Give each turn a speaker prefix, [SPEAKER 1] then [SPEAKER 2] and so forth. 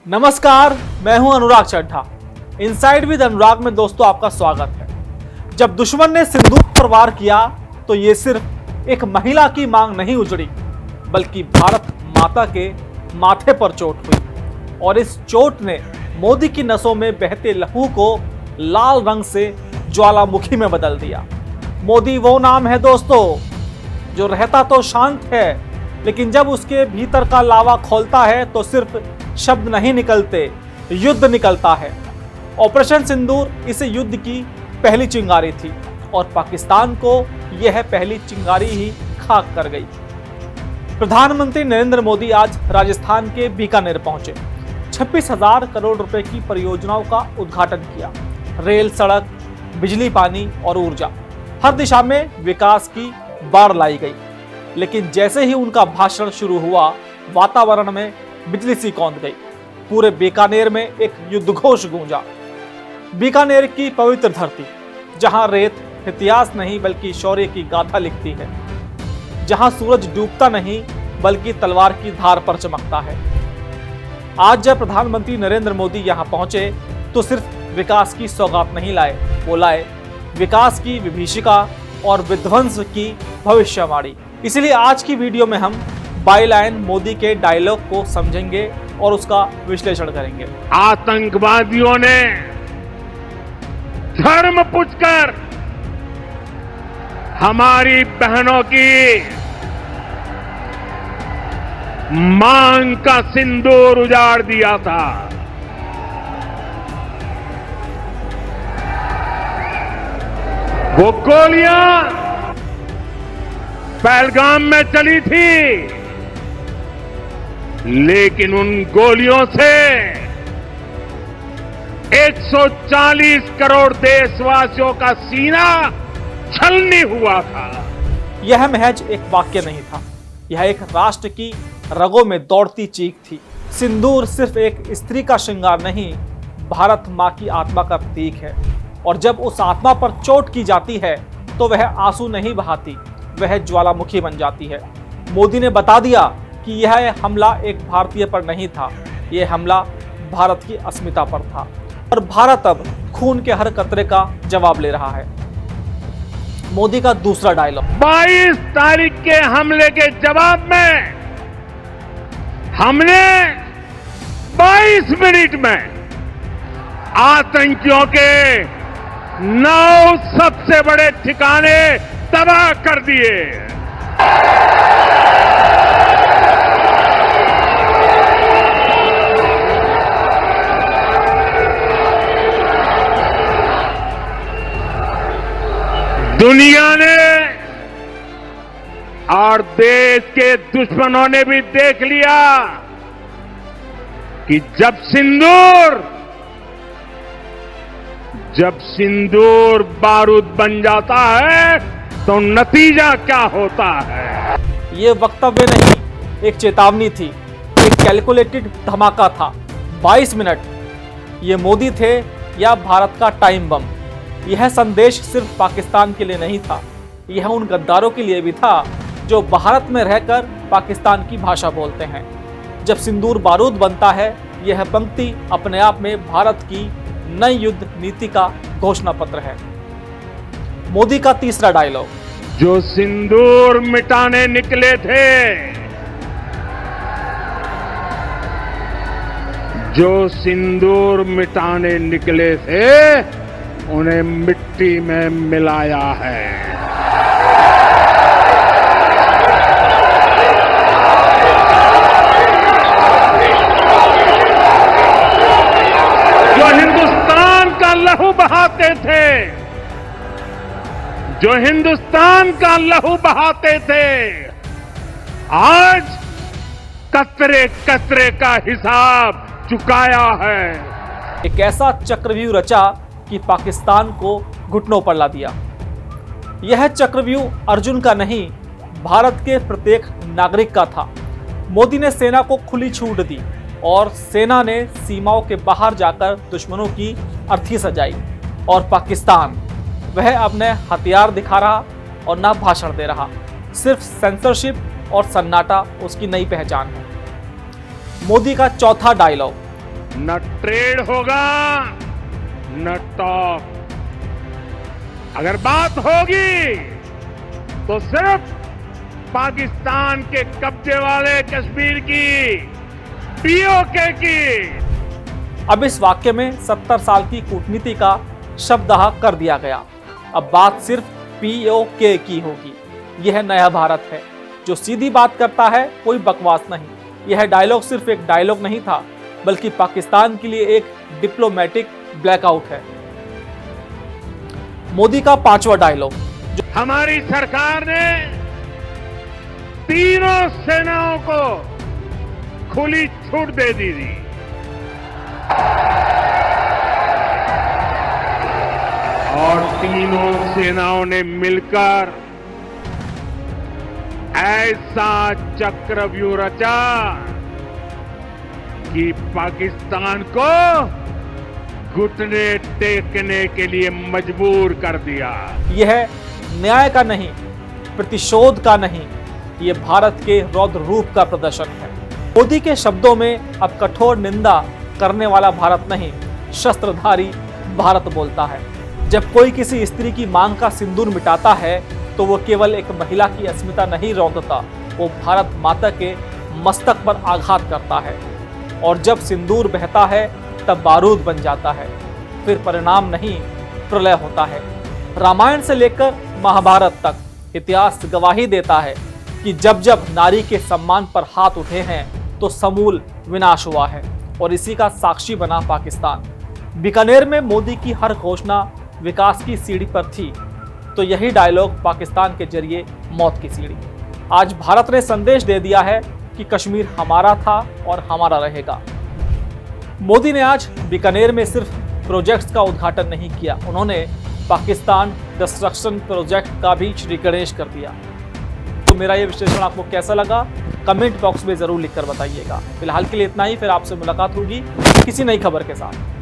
[SPEAKER 1] नमस्कार, मैं हूं अनुराग चड्ढा। इनसाइड विद अनुराग में दोस्तों आपका स्वागत है। जब दुश्मन ने सिंदूर पर वार किया तो ये सिर्फ एक महिला की मांग नहीं उजड़ी, बल्कि भारत माता के माथे पर चोट हुई और इस चोट ने मोदी की नसों में बहते लहू को लाल रंग से ज्वालामुखी में बदल दिया। मोदी वो नाम है दोस्तों जो रहता तो शांत है, लेकिन जब उसके भीतर का लावा खोलता है तो सिर्फ शब्द नहीं निकलते, युद्ध निकलता है। ऑपरेशन सिंदूर इस युद्ध की पहली चिंगारी थी और पाकिस्तान को यह पहली चिंगारी ही खाक कर गई। प्रधानमंत्री नरेंद्र मोदी आज राजस्थान के बीकानेर पहुंचे। 26,000 करोड़ रुपए की परियोजनाओं का उद्घाटन किया। रेल, सड़क, बिजली, पानी और ऊर्जा, हर दिशा में विकास की बाढ़ लाई गई। लेकिन जैसे ही उनका भाषण शुरू हुआ, वातावरण में बिजली सी कौंध गई। पूरे बीकानेर में एक युद्ध घोष गूंजा। बीकानेर की पवित्र धरती, जहां रेत इतिहास नहीं बल्कि शौर्य की गाथा लिखती है, जहां सूरज डूबता नहीं बल्कि तलवार की धार पर चमकता है। आज जब प्रधानमंत्री नरेंद्र मोदी यहां पहुंचे तो सिर्फ विकास की सौगात नहीं लाए, वो लाए विकास की विभीषिका और विध्वंस की भविष्यवाणी। इसलिए आज की वीडियो में हम बाईलाइन मोदी के डायलॉग को समझेंगे और उसका विश्लेषण करेंगे।
[SPEAKER 2] आतंकवादियों ने धर्म पूछकर हमारी बहनों की मांग का सिंदूर उजाड़ दिया था। वो गोलियां पहलगाम में चली थी, लेकिन उन गोलियों से 140 करोड़ देशवासियों का सीना छलनी हुआ था।
[SPEAKER 1] यह महज एक वाक्य नहीं था, यह एक राष्ट्र की रगों में दौड़ती चीख थी। सिंदूर सिर्फ एक स्त्री का श्रृंगार नहीं, भारत मां की आत्मा का प्रतीक है। और जब उस आत्मा पर चोट की जाती है तो वह आंसू नहीं बहाती, वह ज्वालामुखी बन जाती है। मोदी ने बता दिया कि यह हमला एक भारतीय पर नहीं था, यह हमला भारत की अस्मिता पर था और भारत अब खून के हर कतरे का जवाब ले रहा है। मोदी का दूसरा डायलॉग,
[SPEAKER 2] 22 तारीख के हमले के जवाब में हमने 22 मिनट में आतंकियों के 9 सबसे बड़े ठिकाने तबाह कर दिए। दुनिया ने और देश के दुश्मनों ने भी देख लिया कि जब सिंदूर बारूद बन जाता है तो नतीजा क्या होता है।
[SPEAKER 1] ये वक्तव्य नहीं, एक चेतावनी थी, एक कैलकुलेटेड धमाका था। 22 मिनट, ये मोदी थे या भारत का टाइम बम। यह संदेश सिर्फ पाकिस्तान के लिए नहीं था, यह उन गद्दारों के लिए भी था जो भारत में रहकर पाकिस्तान की भाषा बोलते हैं। जब सिंदूर बारूद बनता है, यह पंक्ति अपने आप में भारत की नई युद्ध नीति का घोषणा पत्र है। मोदी का तीसरा डायलॉग,
[SPEAKER 2] जो सिंदूर मिटाने निकले थे, उन्हें मिट्टी में मिलाया है। जो हिंदुस्तान का लहू बहाते थे, आज कतरे कतरे का हिसाब चुकाया है।
[SPEAKER 1] एक ऐसा चक्रव्यूह रचा कि पाकिस्तान को घुटनों पर ला दिया। यह चक्रव्यूह अर्जुन का नहीं, भारत के प्रत्येक नागरिक का था। मोदी ने सेना को खुली छूट दी और सेना ने सीमाओं के बाहर जाकर दुश्मनों की अर्थी सजाई। और पाकिस्तान, वह अपने हथियार दिखा रहा और ना भाषण दे रहा। सिर्फ सेंसरशिप और सन्नाटा उसकी नई पहचान है। मोदी का चौथा डायलॉग,
[SPEAKER 2] न ट्रेड होगा न टॉक। अगर बात होगी तो सिर्फ पाकिस्तान के कब्जे वाले कश्मीर की, पीओके की।
[SPEAKER 1] अब इस वाक्य में 70 साल की कूटनीति का शब्दहा कर दिया गया। अब बात सिर्फ पीओके की होगी। यह नया भारत है जो सीधी बात करता है, कोई बकवास नहीं। यह डायलॉग सिर्फ एक डायलॉग नहीं था, बल्कि पाकिस्तान के लिए एक डिप्लोमेटिक ब्लैकआउट है। मोदी का 5वां डायलॉग।
[SPEAKER 2] हमारी सरकार ने तीनों सेनाओं को खुली छूट दे दी थी। और तीनों सेनाओं ने मिलकर ऐसा चक्रव्यूह रचा कि पाकिस्तान को घुटने टेकने के लिए मजबूर कर दिया।
[SPEAKER 1] यह न्याय का नहीं, प्रतिशोध का नहीं, यह भारत के रौद्र रूप का प्रदर्शन है। मोदी के शब्दों में अब कठोर निंदा करने वाला भारत नहीं, शस्त्रधारी भारत बोलता है। जब कोई किसी स्त्री की मांग का सिंदूर मिटाता है तो वो केवल एक महिला की अस्मिता नहीं रौंदता, वो भारत माता के मस्तक पर आघात करता है। और जब सिंदूर बहता है तब बारूद बन जाता है, फिर परिणाम नहीं प्रलय होता है। रामायण से लेकर महाभारत तक इतिहास गवाही देता है कि जब जब नारी के सम्मान पर हाथ उठे हैं तो समूल विनाश हुआ है, और इसी का साक्षी बना पाकिस्तान। बीकानेर में मोदी की हर घोषणा विकास की सीढ़ी पर थी, तो यही डायलॉग पाकिस्तान के जरिए मौत की सीढ़ी। आज भारत ने संदेश दे दिया है कि कश्मीर हमारा था और हमारा रहेगा। मोदी ने आज बीकानेर में सिर्फ प्रोजेक्ट्स का उद्घाटन नहीं किया, उन्होंने पाकिस्तान डिस्ट्रक्शन प्रोजेक्ट का भी श्री गणेश कर दिया। तो मेरा ये विश्लेषण आपको कैसा लगा, कमेंट बॉक्स में जरूर लिखकर बताइएगा। फिलहाल के लिए इतना ही, फिर आपसे मुलाकात होगी किसी नई खबर के साथ।